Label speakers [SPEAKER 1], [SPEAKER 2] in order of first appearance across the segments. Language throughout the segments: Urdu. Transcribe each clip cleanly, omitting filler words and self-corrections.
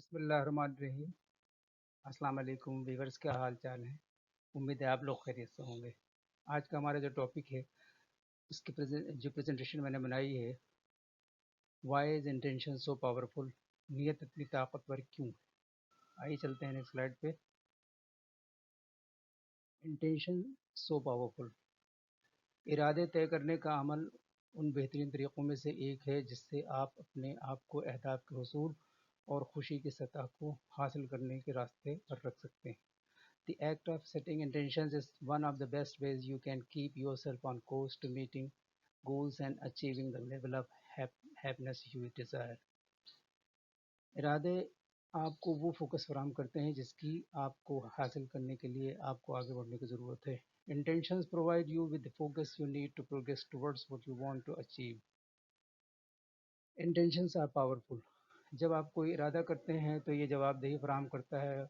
[SPEAKER 1] بسم اللہ الرحمن الرحیم۔ السلام علیکم ویورز، کیا حال چال ہیں؟ امید ہے آپ لوگ خیریت سے ہوں گے۔ آج کا ہمارا جو ٹاپک ہے، اس کی جو پریزنٹیشن میں نے بنائی ہے، why is intention so powerful, نیت اتنی طاقتور کیوں ہے؟ آئیے چلتے ہیں نیکسٹ سلائڈ پہ۔ انٹینشن سو پاورفل، ارادے طے کرنے کا عمل ان بہترین طریقوں میں سے ایک ہے جس سے آپ اپنے آپ کو اہداف کے حصول اور خوشی کی سطح کو حاصل کرنے کے راستے پر رکھ سکتے ہیں۔ The act of setting intentions is one of the best ways you can keep yourself on course to meeting goals and achieving the level of happiness you desire. ارادے آپ کو وہ فوکس فراہم کرتے ہیں جس کی آپ کو حاصل کرنے کے لیے آپ کو آگے بڑھنے کی ضرورت ہے۔ Intentions provide you with the focus you need to progress towards what you want to achieve. Intentions are powerful. جب آپ کوئی ارادہ کرتے ہیں تو یہ جواب دہی فراہم کرتا ہے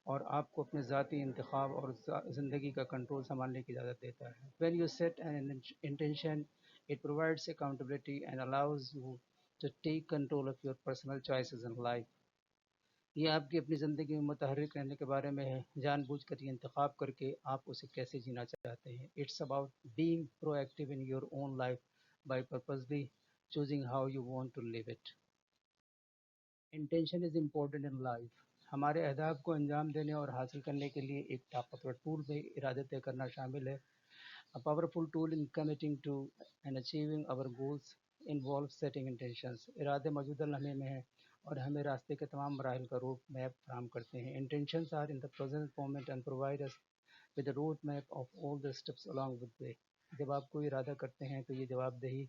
[SPEAKER 1] اور آپ کو اپنے ذاتی انتخاب اور زندگی کا کنٹرول سنبھالنے کی اجازت دیتا ہے۔ When you set an intention, it provides accountability and allows you to take control of your personal choices in life. یہ آپ کی اپنی زندگی میں متحرک رہنے کے بارے میں ہے، جان بوجھ کر یہ انتخاب کر کے آپ اسے کیسے جینا چاہتے ہیں۔ It's about being proactive in your own life by purposely choosing how you want to live it. Intention is important in life. ہمارے اہداف کو انجام دینے اور حاصل کرنے کے لیے ایک طاقتور ٹول میں ارادے طے کرنا شامل ہے۔ A powerful tool in committing to and achieving our goals involves setting intentions. ارادے موجودہ لمحے میں ہیں اور ہمیں راستے کے تمام مراحل کا روڈ میپ فراہم کرتے ہیں۔ Intentions are in the present moment and provide us with a road map of all the steps along the way. جب آپ کوئی ارادہ کرتے ہیں تو یہ جواب دہی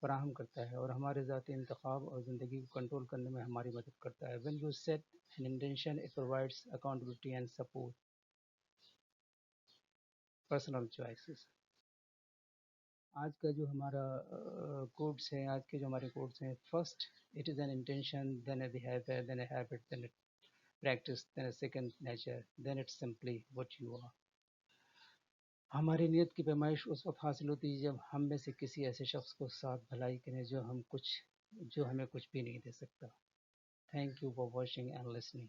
[SPEAKER 1] فراہم کرتا ہے اور ہمارے ذاتی انتخاب اور زندگی کو کنٹرول کرنے میں ہماری مدد کرتا ہے۔ When you set an intention, it provides accountability and support personal choices. آج کا جو ہمارا کوٹس ہے، آج کے جو ہمارے کوٹس ہیں، first it is an intention, then a behaviour, then a habit, then a practice, then a second nature, then it's simply what you are. ہماری نیت کی پیمائش اس وقت حاصل ہوتی ہے جب ہم میں سے کسی ایسے شخص کو ساتھ بھلائی کریں جو ہمیں کچھ بھی نہیں دے سکتا۔ Thank you for watching and listening.